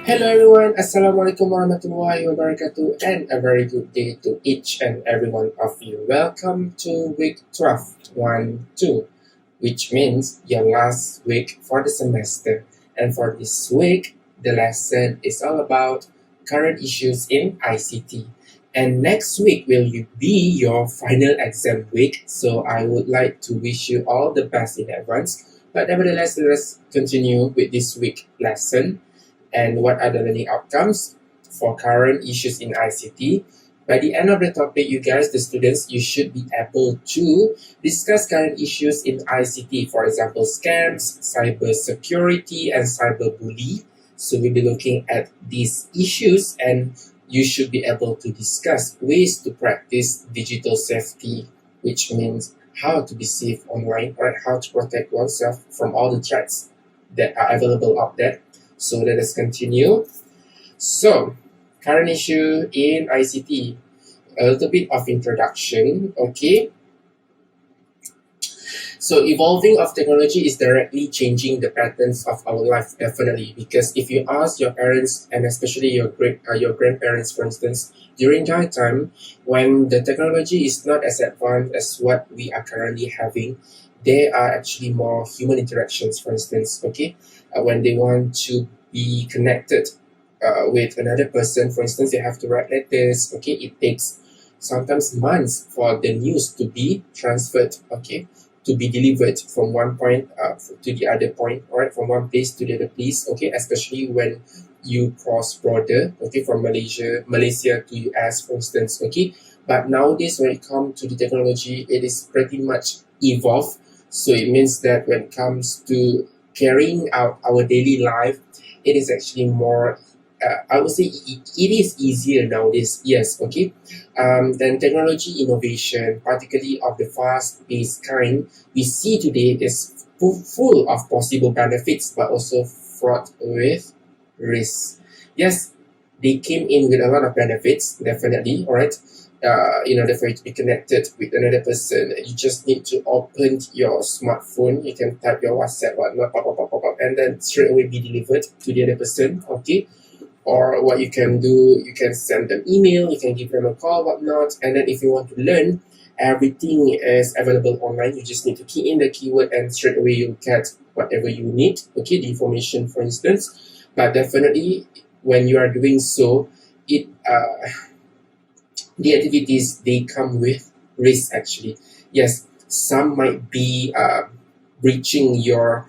Hello everyone, Assalamualaikum warahmatullahi wabarakatuh, and a very good day to each and every one of you. Welcome to week 12, 1, 2, which means your last week for the semester. And for this week, the lesson is all about current issues in ICT. And next week will be your final exam week, so I would like to wish you all the best in advance. But nevertheless, let's continue with this week lesson and what are the learning outcomes for current issues in ICT. By the end of the topic, you guys, the students, you should be able to discuss current issues in ICT, for example, scams, cyber security, and cyberbullying. So we'll be looking at these issues and you should be able to discuss ways to practice digital safety, which means how to be safe online or how to protect oneself from all the threats that are available out there. So let us continue. So, current issue in ICT, a little bit of introduction, okay? So, evolving of technology is directly changing the patterns of our life, definitely. Because if you ask your parents and especially your grandparents, for instance, during their time, when the technology is not as advanced as what we are currently having, there are actually more human interactions, for instance, okay? When they want to be connected with another person, for instance, they have to write letters, okay? It takes sometimes months for the news to be transferred, okay? To be delivered from one point to the other point, all right? From one place to the other place, okay? Especially when you cross border, okay? From Malaysia to US, for instance, okay? But nowadays, when it comes to the technology, it is pretty much evolved. So it means that when it comes to carrying out our daily life, it is actually more, I would say it is easier nowadays, yes, okay? Then technology innovation, particularly of the fast-paced kind, we see today is full of possible benefits, but also fraught with risks. Yes, they came in with a lot of benefits, definitely, all right? In order for you to be connected with another person, you just need to open your smartphone. You can type your WhatsApp, whatnot, and then straight away be delivered to the other person, okay? Or what you can do, you can send them email, you can give them a call, whatnot, and then if you want to learn, everything is available online. You just need to key in the keyword and straight away you'll get whatever you need, okay? The information, for instance. But definitely, when you are doing so, the activities, they come with risk actually. Yes, some might be breaching your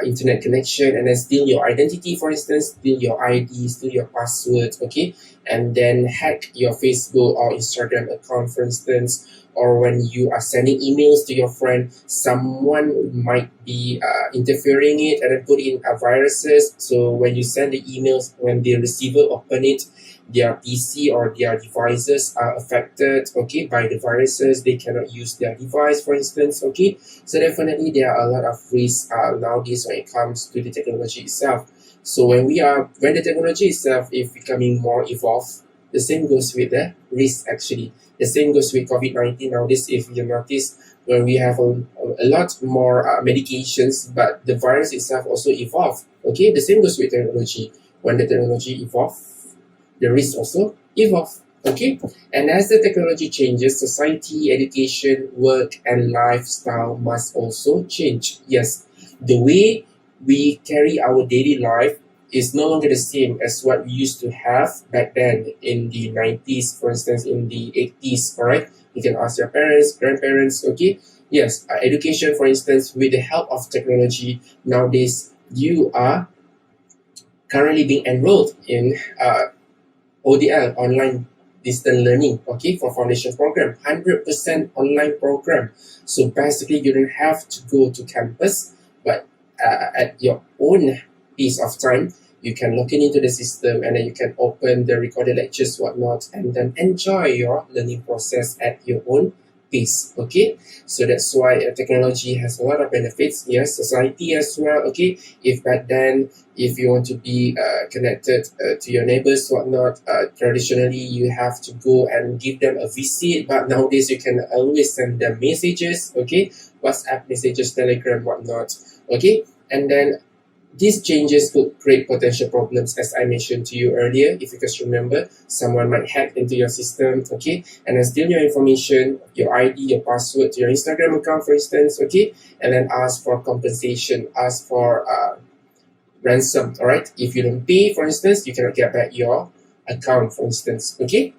internet connection and then steal your identity, for instance, steal your ID, steal your passwords, okay? And then hack your Facebook or Instagram account, for instance. Or when you are sending emails to your friend, someone might be interfering it and then put in viruses. So when you send the emails, when the receiver open it, their PC or their devices are affected, okay, by the viruses. They cannot use their device, for instance, okay. So definitely there are a lot of risks nowadays when it comes to the technology itself. So when the technology itself is becoming more evolved, the same goes with the risk actually. The same goes with COVID-19 nowadays. If you notice, when we have a lot more medications, but the virus itself also evolved. Okay, the same goes with technology. When the technology evolves, the risk also evolve. Okay, and as the technology changes, society, education, work, and lifestyle must also change. Yes, the way we carry our daily life is no longer the same as what we used to have back then in the 90s, for instance, in the 80s, all right? You can ask your parents, grandparents, okay? Yes, education, for instance, with the help of technology, nowadays you are currently being enrolled in ODL, online distance learning, okay, for foundation program, 100% online program. So basically, you don't have to go to campus, but at your own piece of time, you can log in into the system and then you can open the recorded lectures, whatnot, and then enjoy your learning process at your own pace, okay? So that's why technology has a lot of benefits. Yes, society as well, okay? If back then, if you want to be connected to your neighbors, whatnot, traditionally you have to go and give them a visit, but nowadays you can always send them messages, okay? WhatsApp messages, Telegram, whatnot, okay? And then These changes could create potential problems, as I mentioned to you earlier. If you guys remember, someone might hack into your system, okay, and then steal your information, your ID, your password to your Instagram account, for instance, okay, and then ask for compensation, ask for ransom, all right? If you don't pay, for instance, you cannot get back your account, for instance, okay?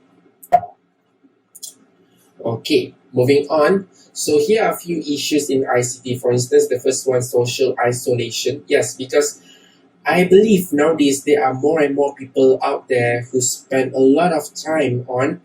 Okay, moving on. So here are a few issues in ICT. For instance, the first one, social isolation. Yes, because I believe nowadays there are more and more people out there who spend a lot of time on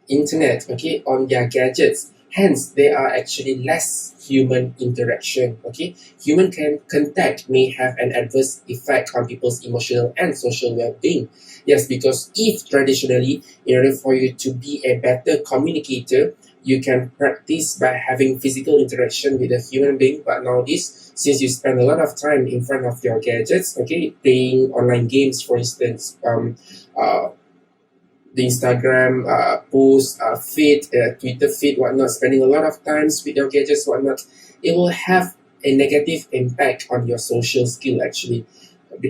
internet, okay, on their gadgets. Hence, there are actually less human interaction, okay. Human contact may have an adverse effect on people's emotional and social well-being. Yes, because if traditionally, in order for you to be a better communicator, you can practice by having physical interaction with a human being, but nowadays, since you spend a lot of time in front of your gadgets, okay, playing online games, for instance, uh, the Instagram post feed, Twitter feed, whatnot, spending a lot of times with your gadgets, whatnot, it will have a negative impact on your social skill actually.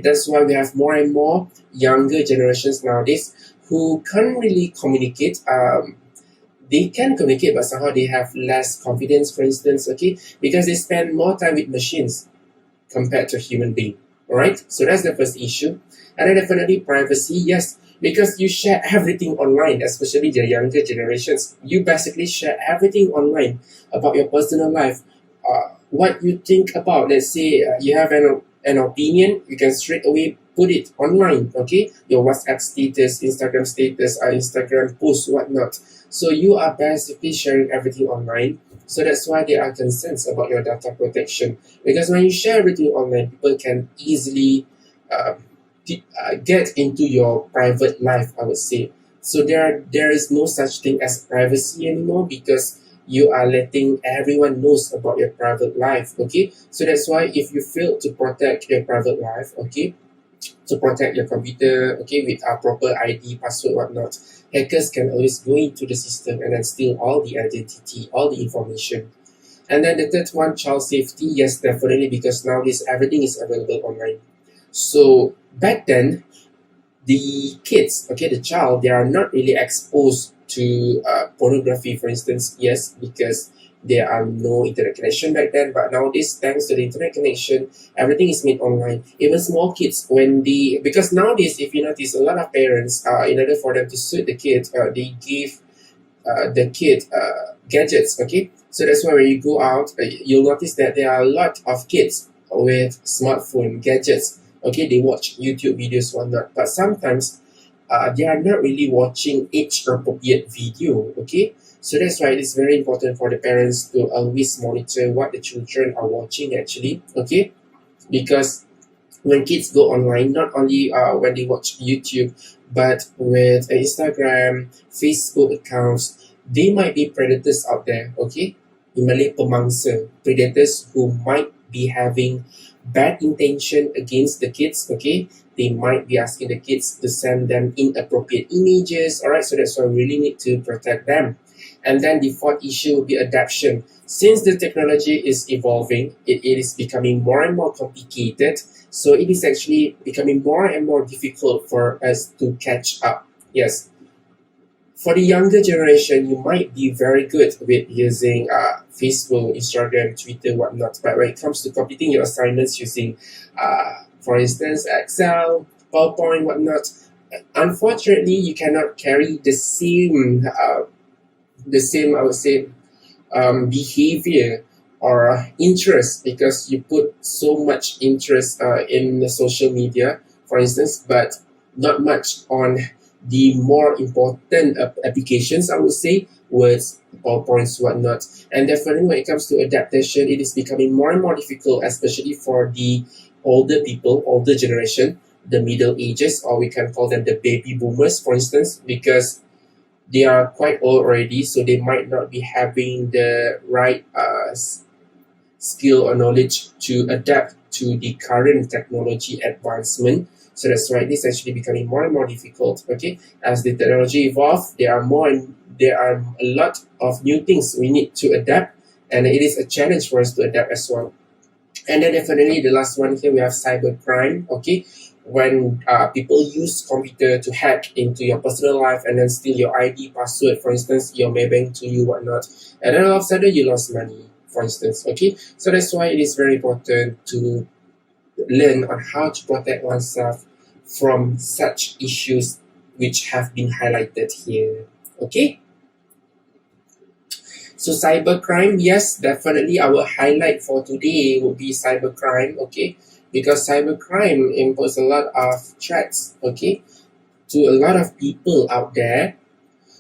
That's why we have more and more younger generations nowadays who can't really communicate. They can communicate, but somehow they have less confidence, for instance, okay, because they spend more time with machines compared to human being. All right, so that's the first issue. And then definitely privacy, yes, because you share everything online, especially the younger generations. You basically share everything online about your personal life, what you think about. Let's say you have an opinion, you can straight away put it online. Okay, your WhatsApp status, Instagram status, Instagram post, whatnot. So you are basically sharing everything online. So that's why there are concerns about your data protection. Because when you share everything online, people can easily uh, get into your private life, I would say. So there is no such thing as privacy anymore because you are letting everyone knows about your private life. Okay, so that's why if you fail to protect your private life, okay, to protect your computer, okay, with a proper ID, password, whatnot, hackers can always go into the system and then steal all the identity, all the information. And then the third one, child safety. Yes, definitely, because nowadays everything is available online. So back then, the kids, okay, the child, they are not really exposed to pornography, for instance. Yes, because there are no internet connection back then. But nowadays, thanks to the internet connection, everything is made online. Even small kids, when they, because nowadays, if you notice, a lot of parents, in order for them to suit the kid, they give the kid gadgets. Okay, so that's why when you go out, you'll notice that there are a lot of kids with smartphone gadgets. Okay, they watch YouTube videos, whatnot, but sometimes they are not really watching age appropriate video. Okay, so that's why it is very important for the parents to always monitor what the children are watching actually. Okay, because when kids go online, not only when they watch YouTube, but with Instagram, Facebook accounts, they might be predators out there, okay? In Malay, pemangsa, predators who might be having bad intention against the kids, okay? They might be asking the kids to send them inappropriate images, all right? So that's why we really need to protect them. And then the fourth issue would be adaptation. Since the technology is evolving, it is becoming more and more complicated, so it is actually becoming more and more difficult for us to catch up. Yes. For the younger generation, you might be very good with using Facebook, Instagram, Twitter, whatnot. But when it comes to completing your assignments using, for instance, Excel, PowerPoint, whatnot, unfortunately, you cannot carry the same, I would say, behavior or interest because you put so much interest in the social media, for instance, but not much on the more important applications, I would say, words, PowerPoints, whatnot. And definitely when it comes to adaptation, it is becoming more and more difficult, especially for the older people, older generation, the middle ages, or we can call them the baby boomers, for instance, because they are quite old already, so they might not be having the right skill or knowledge to adapt to the current technology advancement. So that's why this is actually becoming more and more difficult. Okay, as the technology evolves, there are a lot of new things we need to adapt, and it is a challenge for us to adapt as well. And then definitely the last one here, we have cybercrime. Okay, when people use computer to hack into your personal life and then steal your ID, password, for instance, your Maybank to you, whatnot, and then all of a sudden you lost money, for instance. Okay, so that's why it is very important to learn on how to protect oneself from such issues which have been highlighted here. Okay. So cybercrime, yes, definitely our highlight for today would be cybercrime, okay? Because cybercrime imposes a lot of threats, okay, to a lot of people out there.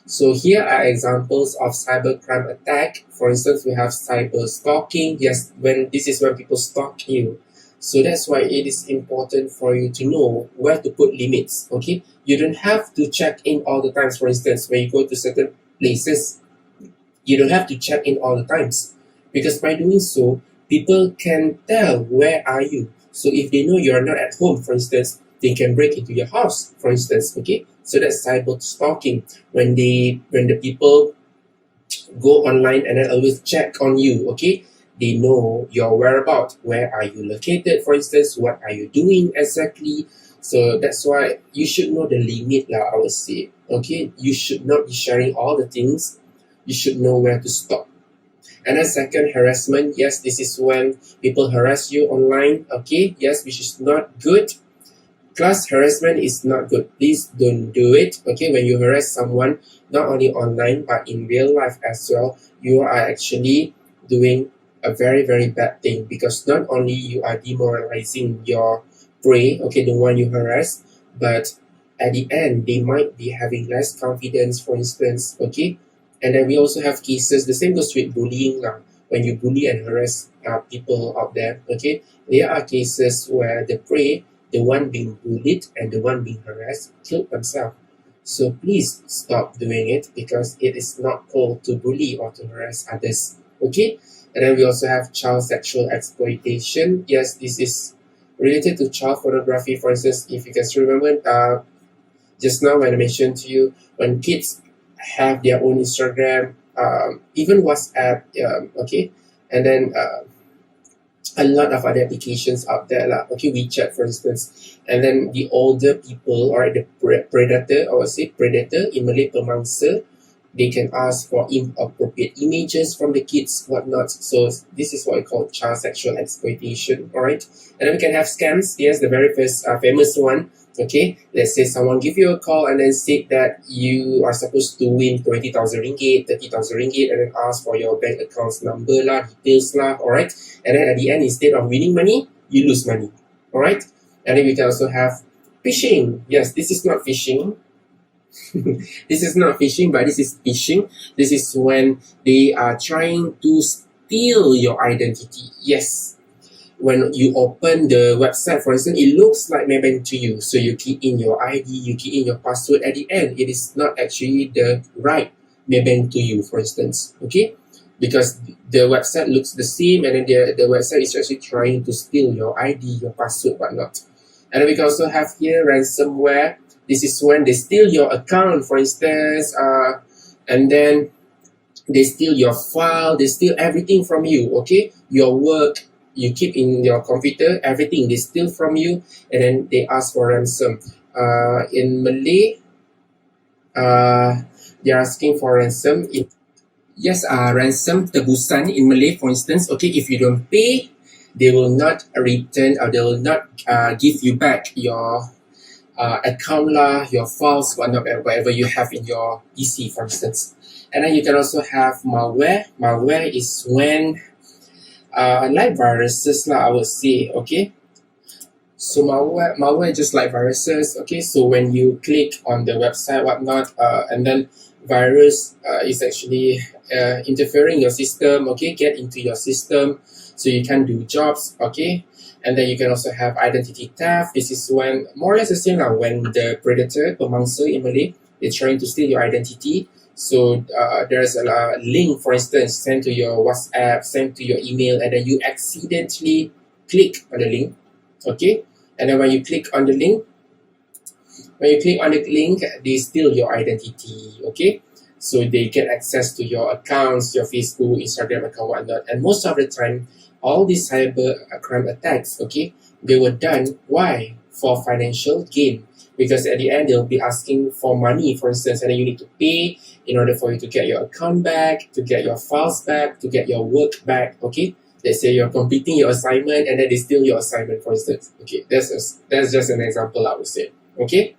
So here are examples of cybercrime attack. For instance, we have cyber stalking. Yes, when this is when people stalk you. So that's why it is important for you to know where to put limits, okay? You don't have to check in all the times. For instance, when you go to certain places, you don't have to check in all the times, because by doing so, people can tell where are you. So if they know you're not at home, for instance, they can break into your house, for instance. Okay, so that's cyber stalking. When the people go online and then always check on you, okay, they know your whereabouts. Where are you located, for instance? What are you doing exactly? So that's why you should know the limit, lah, I would say. Okay, you should not be sharing all the things. You should know where to stop. And then second, harassment. Yes, this is when people harass you online. Okay, yes, which is not good. Class harassment is not good. Please don't do it. Okay, when you harass someone, not only online but in real life as well, you are actually doing a very, very bad thing, because not only you are demoralizing your prey, okay, the one you harass, but at the end they might be having less confidence, for instance. Okay, and then we also have cases, the same goes with bullying lah. When you bully and harass people out there, okay, there are cases where the prey, the one being bullied and the one being harassed, killed themselves. So please stop doing it, because it is not cool to bully or to harass others. Okay, and then we also have child sexual exploitation. Yes, this is related to child pornography. For instance, if you can still remember, just now when I mentioned to you, when kids have their own Instagram, even WhatsApp, okay, and then a lot of other applications out there, like, okay, WeChat, for instance, and then the older people, or the predator, I would say predator in Malay, pemangsa, they can ask for inappropriate images from the kids, whatnot. So this is what we call child sexual exploitation, all right? And then we can have scams. Yes, the very first famous one. Okay, let's say someone give you a call and then say that you are supposed to win 20,000 ringgit, 30,000 ringgit, and then ask for your bank account's number lah, details lah, all right? And then at the end, instead of winning money, you lose money, all right? And then we can also have phishing. Yes, this is not phishing. This is not phishing, but this is phishing. This is when they are trying to steal your identity. Yes. When you open the website, for instance, it looks like Maybank to you. So you key in your ID, you key in your password. At the end, it is not actually the right Maybank to you, for instance. Okay? Because the website looks the same, and then the website is actually trying to steal your ID, your password, whatnot. And then we can also have here ransomware. This is when they steal your account, for instance, and then they steal your file, they steal everything from you, okay? Your work, you keep in your computer, everything they steal from you, and then they ask for ransom. In Malay, they're asking for ransom. Ransom, tebusan in Malay, for instance. Okay, if you don't pay, they will not return, or they will not give you back your account lah, your files, whatever you have in your PC, for instance. And then you can also have malware. Malware is when like viruses lah, I would say. Okay, so malware just like viruses. Okay, so when you click on the website, whatnot, and then virus is actually interfering your system. Okay, get into your system, so you can do jobs. Okay, and then you can also have identity theft. This is when, more or less the same, when the predator, pemangsa in Malay, they're trying to steal your identity. So there's a link, for instance, sent to your WhatsApp, sent to your email, and then you accidentally click on the link. Okay, and then when you click on the link, they steal your identity. Okay, so they get access to your accounts, your Facebook, Instagram account, whatnot. And most of the time, all these cyber crime attacks, okay, they were done. Why? For financial gain. Because at the end, they'll be asking for money, for instance, and then you need to pay in order for you to get your account back, to get your files back, to get your work back, okay? Let's say you're completing your assignment and then they steal your assignment, for instance. Okay, that's just an example, I would say. Okay?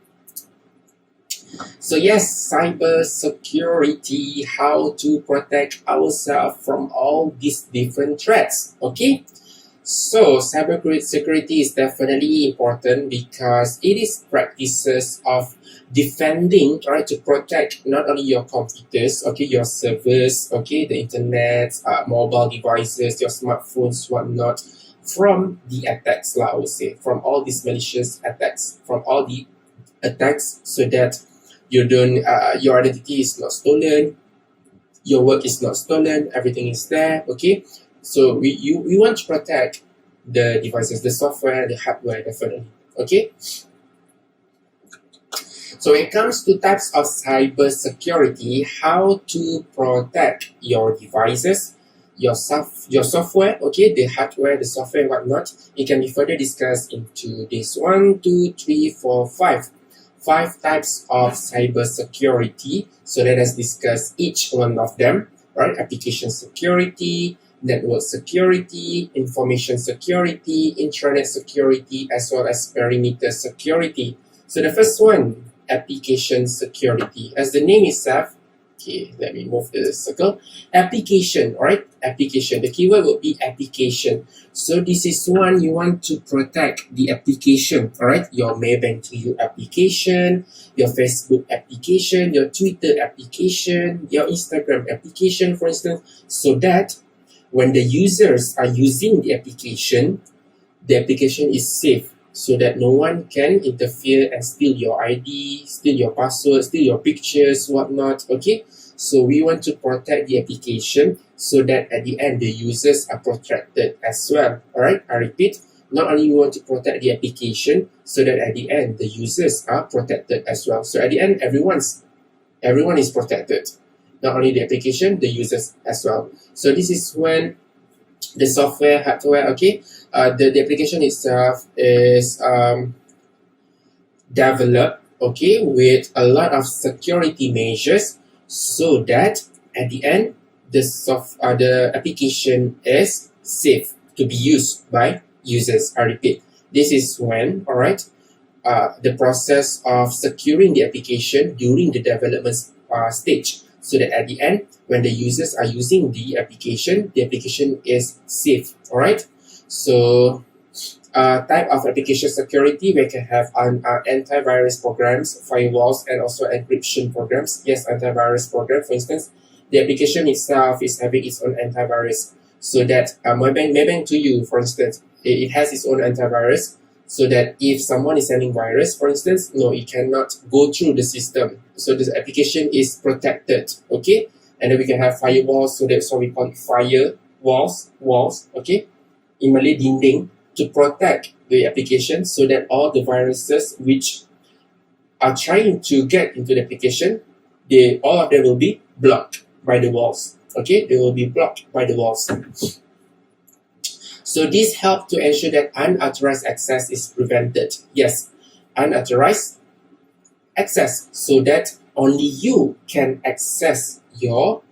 So yes, cyber security, how to protect ourselves from all these different threats. Okay? So cyber security is definitely important because it is practices of defending, right, to protect not only your computers, okay, your servers, okay, the internet, mobile devices, your smartphones, whatnot, from the attacks, I would say, from all these malicious attacks, from all the attacks, so that you don't, your identity is not stolen, your work is not stolen, everything is there, okay. So we want to protect the devices, the software, the hardware, definitely, okay. So when it comes to types of cyber security, how to protect your devices, your software, okay, the hardware, the software, whatnot, it can be further discussed into this 1, 2, 3, 4, 5. 5 types of cyber security. So let us discuss each one of them, right? Application security, network security, information security, intranet security, as well as perimeter security. So the first one, application security. As the name itself, okay, let me move the circle. Application, all right? Application. The keyword would be application. So this is one you want to protect the application, all right? Your Maybank to You application, your Facebook application, your Twitter application, your Instagram application, for instance, so that when the users are using the application is safe, so that no one can interfere and steal your ID, steal your password, steal your pictures, whatnot, okay? So we want to protect the application so that at the end, the users are protected as well, all right? I repeat, not only we want to protect the application so that at the end, the users are protected as well. So at the end, everyone is protected. Not only the application, the users as well. So this is when the software, hardware, okay, the application itself is developed, okay, with a lot of security measures, so that at the end, the application is safe to be used by users. I repeat, this is when, all right, the process of securing the application during the development stage, so that at the end, when the users are using the application is safe, all right? So type of application security, we can have antivirus programs, firewalls, and also encryption programs. Yes, antivirus program, for instance, the application itself is having its own antivirus, so that Maybank to You, for instance, it has its own antivirus, so that if someone is sending virus, for instance, no, it cannot go through the system. So this application is protected, okay? And then we can have firewalls, so that's why we call it walls, okay? In Malay, dinding, to protect the application so that all the viruses which are trying to get into the application, all of them will be blocked by the walls, okay? They will be blocked by the walls. So this helps to ensure that unauthorized access is prevented. Yes, unauthorized access, so that only you can access your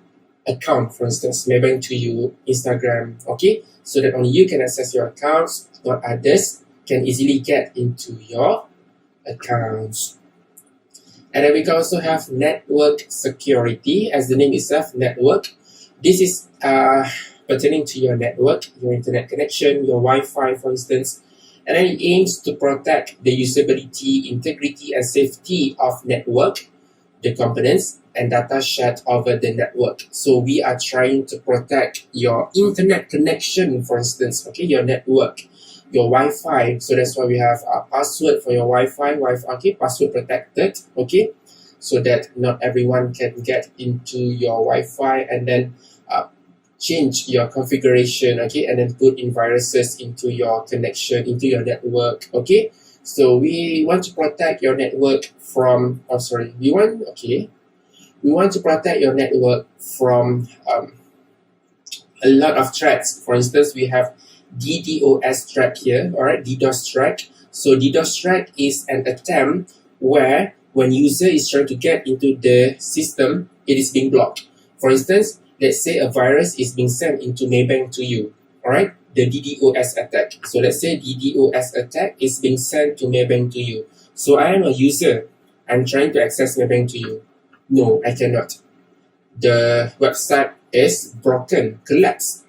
account, for instance, Maybank to You, Instagram, okay? So that only you can access your accounts, not others can easily get into your accounts. And then we can also have network security, as the name itself, network. This is pertaining to your network, your internet connection, your Wi-Fi, for instance, and then it aims to protect the usability, integrity, and safety of network, the components, and data shared over the network. So we are trying to protect your internet connection, for instance, okay, your network, your Wi-Fi. So that's why we have a password for your Wi-Fi, okay, password protected, okay, so that not everyone can get into your Wi-Fi and then change your configuration, okay, and then put in viruses into your connection, into your network, okay. So we want to protect your network from, we want to protect your network from a lot of threats. For instance, we have DDoS threat here, all right, DDoS threat. So DDoS threat is an attempt where when user is trying to get into the system, it is being blocked. For instance, let's say a virus is being sent into Maybank to you, all right, the DDoS attack. So let's say DDoS attack is being sent to Maybank to you. So I am a user. I'm trying to access Maybank to you. No, I cannot. The website is broken, collapsed.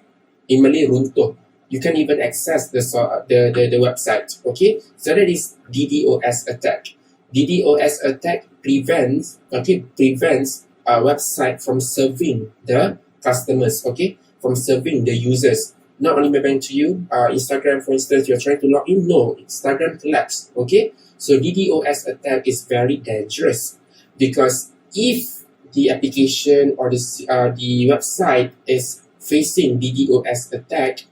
In Malay, runtuh. You can't even access the website. Okay, so that is DDoS attack. DDoS attack prevents a website from serving the customers. Okay, from serving the users. Not only Maybank to you, Instagram, for instance, you're trying to log in. No, Instagram collapsed. Okay, so DDoS attack is very dangerous because if the application or the website is facing DDoS attack,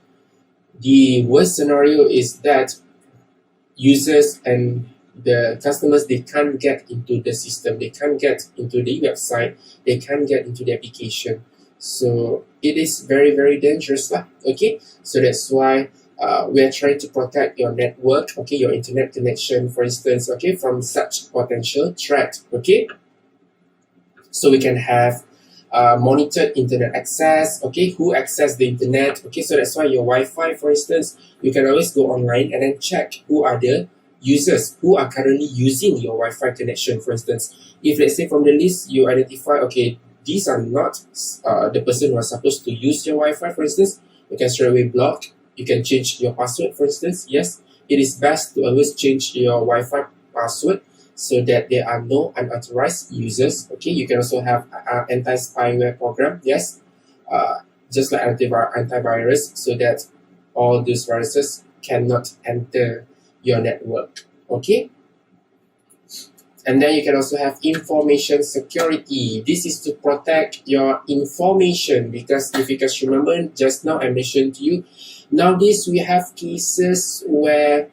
the worst scenario is that users and the customers, they can't get into the system, they can't get into the website, they can't get into the application. So it is very, very dangerous lah. Okay, so that's why we are trying to protect your network, okay, your internet connection, for instance, okay, from such potential threat. Okay, so we can have monitored internet access, okay, who access the internet, okay, so that's why your Wi-Fi, for instance, you can always go online and then check who are the users who are currently using your Wi-Fi connection. For instance, if let's say from the list you identify, okay, these are not the person who are supposed to use your Wi-Fi, for instance, you can straight away block. You can change your password, for instance. Yes, it is best to always change your Wi-Fi password so that there are no unauthorized users. Okay, you can also have anti-spyware program. Yes, just like antivirus, so that all these viruses cannot enter your network. Okay, and then you can also have information security. This is to protect your information, because if you guys remember just now I mentioned to you, nowadays we have cases where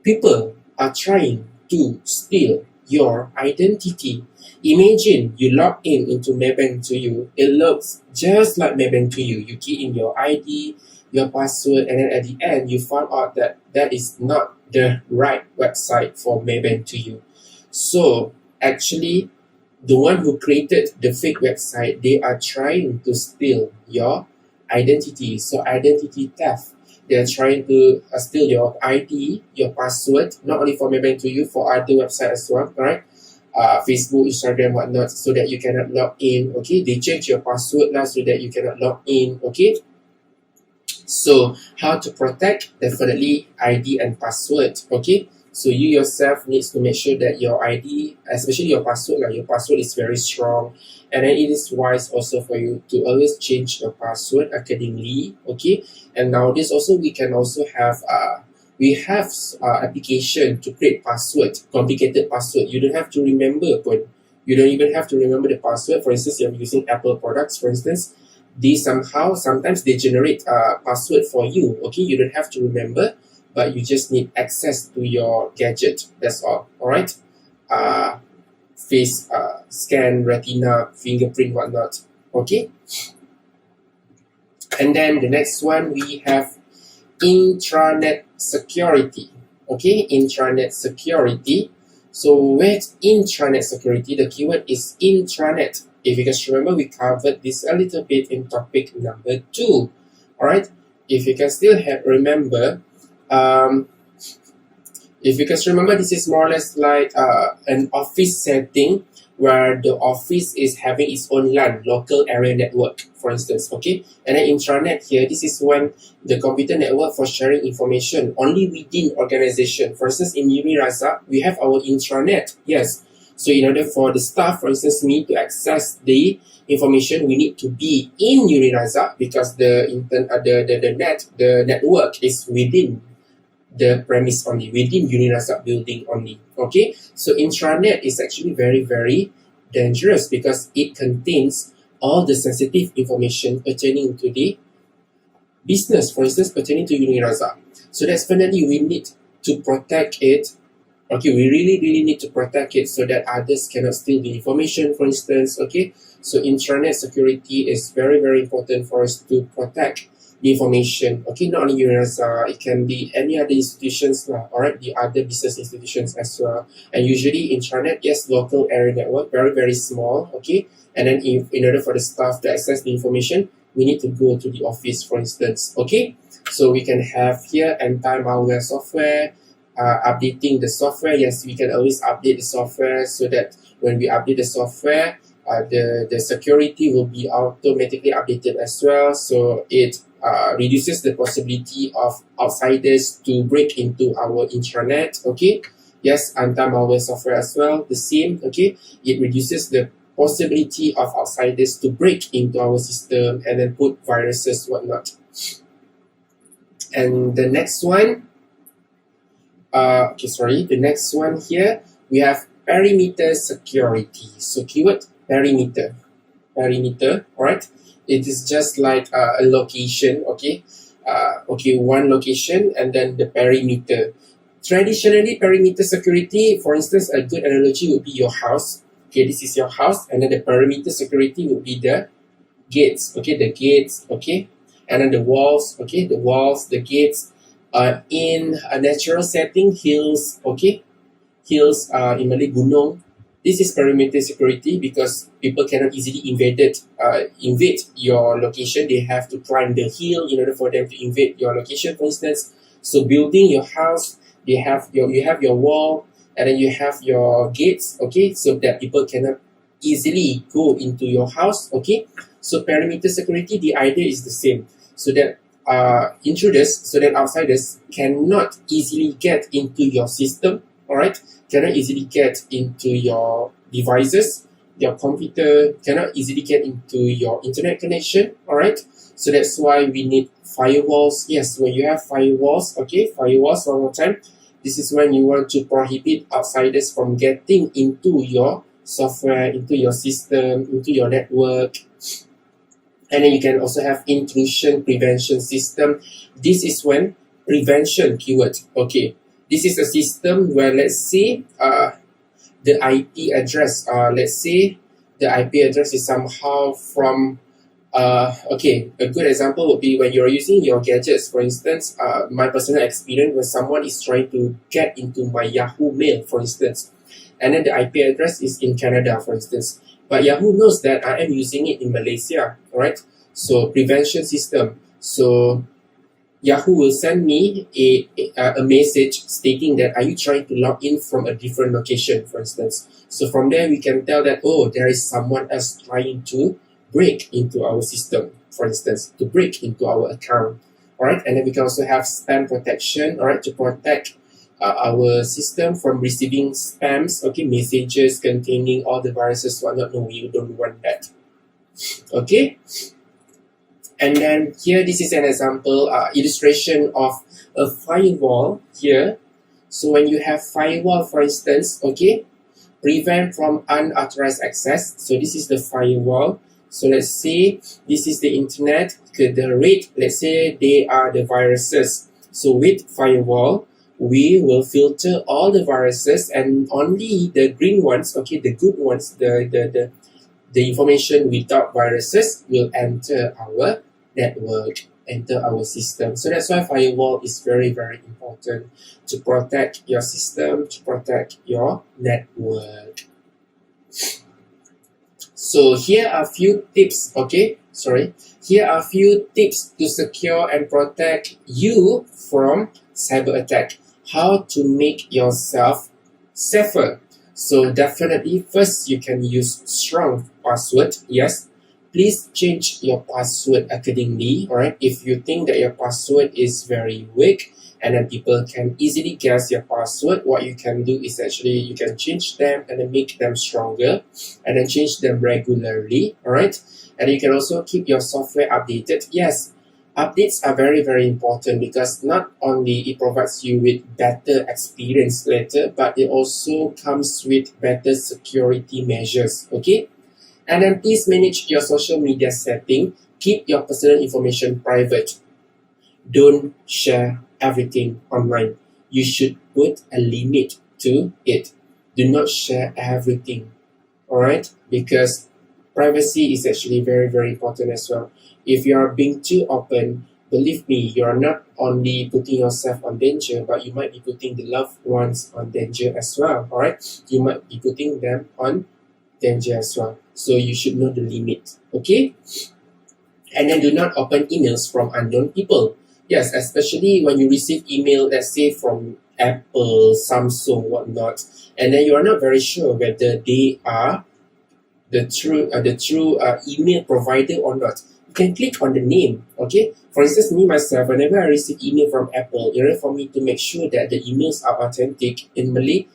people are trying to steal your identity. Imagine you log in into Maybank to you. It looks just like Maybank to you. You key in your ID, your password, and then at the end you found out that that is not the right website for Maybank to you. So actually, the one who created the fake website, they are trying to steal your identity. So identity theft. They are trying to steal your ID, your password, not only for Maybank to you, for other websites as well, right? Facebook, Instagram, whatnot, so that you cannot log in. Okay, they change your password now so that you cannot log in. Okay. So how to protect? Definitely ID and password. Okay. So you yourself needs to make sure that your ID, especially your password is very strong, and then it is wise also for you to always change your password accordingly. Okay, and nowadays also we can also have application to create password, complicated password. You don't have to remember, but you don't even have to remember the password. For instance, you're using Apple products, for instance, sometimes they generate password for you. Okay, you don't have to remember, but you just need access to your gadget. That's all. All right. Face scan, retina, fingerprint, whatnot. Okay. And then the next one we have intranet security. Okay, intranet security. So with intranet security, the keyword is intranet. If you guys remember, we covered this a little bit in topic number 2. All right. If you can still remember. If you guys remember, this is more or less like an office setting where the office is having its own LAN, local area network, for instance, okay? And then intranet here, this is when the computer network for sharing information only within organization. For instance, in Uniraza, we have our intranet, yes. So in order for the staff, for instance, me to access the information, we need to be in Uniraza because the network is within the premise only, within Uniraza building only. Okay, so intranet is actually very, very dangerous because it contains all the sensitive information pertaining to the business, for instance, pertaining to Uniraza. So definitely we need to protect it. Okay, we really need to protect it so that others cannot steal the information, for instance. Okay, So intranet security is very, very important for us to protect the information. Okay, not only UNISA, it can be any other institutions, all right, the other business institutions as well. And usually intranet, yes, local area network, very, very small, okay. And then if, in order for the staff to access the information, we need to go to the office, for instance, okay. So we can have here anti-malware software, updating the software. Yes, we can always update the software so that when we update the software, the security will be automatically updated as well. So it reduces the possibility of outsiders to break into our intranet. Okay, yes, anti-malware software as well, the same. Okay, it reduces the possibility of outsiders to break into our system and then put viruses, whatnot. And the next one, the next one here, we have perimeter security. So keyword perimeter, all right. It is just like a location, okay. One location and then the perimeter. Traditionally, perimeter security, for instance, a good analogy would be your house. Okay, this is your house, and then the perimeter security would be the gates. Okay, the gates. Okay, and then the walls. Okay, the walls, the gates. In a natural setting, hills. Okay, hills. In Malay, gunung. This is perimeter security because people cannot easily invade your location. They have to climb the hill in order for them to invade your location, for instance. So building your house, you have your wall, and then you have your gates, okay, so that people cannot easily go into your house, okay. So perimeter security, the idea is the same, so that intruders, so that outsiders cannot easily get into your system, all right, cannot easily get into your devices, your computer, cannot easily get into your internet connection, all right. So that's why we need firewalls. Yes, when you have firewalls, okay, firewalls, one more time, this is when you want to prohibit outsiders from getting into your software, into your system, into your network. And then you can also have intrusion prevention system. This is when prevention keyword, okay. This is a system where, let's say, the IP address, let's say the IP address is somehow from, okay, a good example would be when you're using your gadgets. For instance, my personal experience when someone is trying to get into my Yahoo mail, for instance, and then the IP address is in Canada, for instance. But Yahoo knows that I am using it in Malaysia, right? So prevention system. So Yahoo will send me a message stating that, are you trying to log in from a different location, for instance. So from there, we can tell that, oh, there is someone else trying to break into our system, for instance, to break into our account, all right. And then we can also have spam protection, all right, to protect our system from receiving spams, okay, messages containing all the viruses, whatnot. No, we don't want that, okay. And then here, this is an example illustration of a firewall here. So when you have firewall, for instance, okay, prevent from unauthorized access. So this is the firewall. So let's say this is the internet. The rate, let's say they are the viruses. So with firewall, we will filter all the viruses and only the green ones, okay, the good ones, the information without viruses will enter our network, enter our system. So that's why firewall is very, very important to protect your system, to protect your network. So here are a few tips, okay? Here are a few tips to secure and protect you from cyber attack. How to make yourself safer. So definitely, first you can use strong password. Yes, please change your password accordingly. All right, if you think that your password is very weak and then people can easily guess your password, what you can do is actually you can change them and then make them stronger, and then change them regularly. All right, and you can also keep your software updated. Yes. Updates are very, very important because not only it provides you with better experience later, but it also comes with better security measures, okay? And then please manage your social media setting. Keep your personal information private. Don't share everything online. You should put a limit to it. Do not share everything, all right? Because privacy is actually very, very important as well. If you are being too open, believe me, you are not only putting yourself on danger, but you might be putting the loved ones on danger as well. All right, you might be putting them on danger as well. So you should know the limit. Okay, and then do not open emails from unknown people. Yes, especially when you receive email, let's say from Apple, Samsung, whatnot, and then you are not very sure whether they are the true email provider or not. You can click on the name. Okay, for instance, me myself, whenever I receive email from Apple, in order for me to make sure that the emails are authentic in Malay,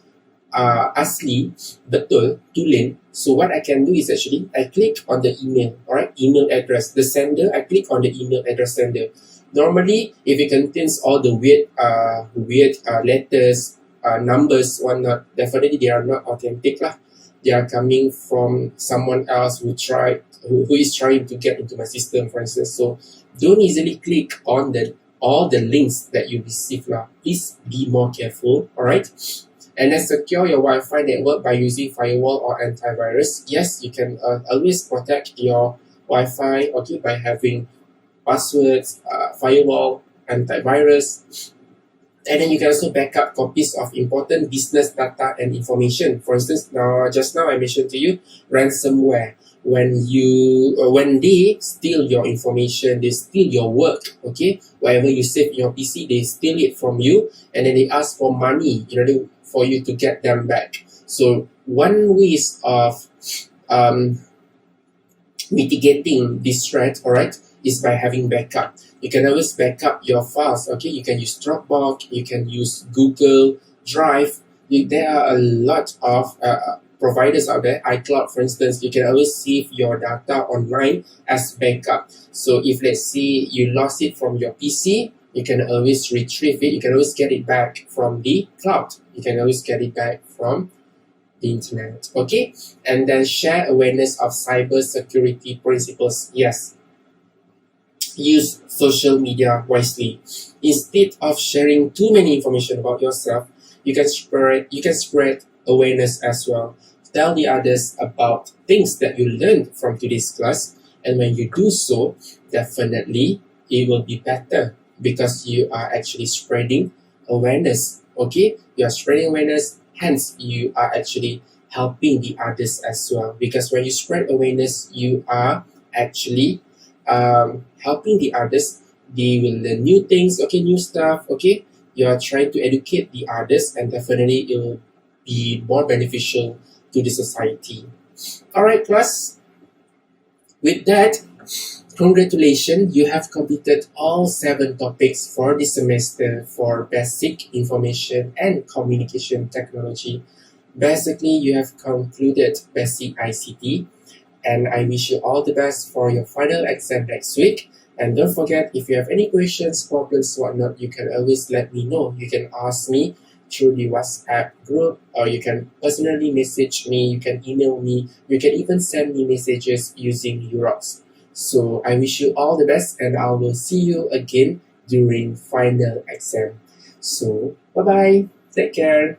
asli, betul, tulen. So what I can do is actually I click on the email, alright, email address, the sender. I click on the email address sender. Normally, if it contains all the weird letters, numbers, whatnot, definitely they are not authentic lah. They are coming from someone else who is trying to get into my system, for instance. So don't easily click on all the links that you receive lah. Please be more careful, alright. And then secure your Wi-Fi network by using firewall or antivirus. Yes, you can always protect your Wi-Fi, okay, by having passwords, firewall, antivirus. And then you can also back up copies of important business data and information. For instance, just now I mentioned to you ransomware. When they steal your information, they steal your work, okay? Whatever you save in your PC, they steal it from you, and then they ask for money in order for you to get them back. So one ways of mitigating this threat, all right, is by having backup. You can always back up your files, okay? You can use Dropbox, you can use Google Drive. There are a lot of providers out there. iCloud, for instance, you can always save your data online as backup. So if let's say you lost it from your PC, you can always retrieve it. You can always get it back from the cloud. You can always get it back from the internet. Okay? And then share awareness of cyber security principles. Yes. Use social media wisely. Instead of sharing too many information about yourself, you can spread awareness as well. Tell the others about things that you learned from today's class, and when you do so, definitely it will be better because you are actually spreading awareness. Okay, you are spreading awareness, hence you are actually helping the others as well. Because when you spread awareness, you are actually helping the others. They will learn new things, okay, new stuff. Okay, you are trying to educate the others, and definitely it will be more beneficial to the society. All right, class. With that, congratulations, you have completed all 7 topics for this semester for basic information and communication technology. Basically, you have concluded basic ICT, and I wish you all the best for your final exam next week. And don't forget, if you have any questions, problems, whatnot, you can always let me know. You can ask me through the WhatsApp group, or you can personally message me, you can email me, you can even send me messages using Urox. So I wish you all the best, and I will see you again during final exam. So bye bye, take care.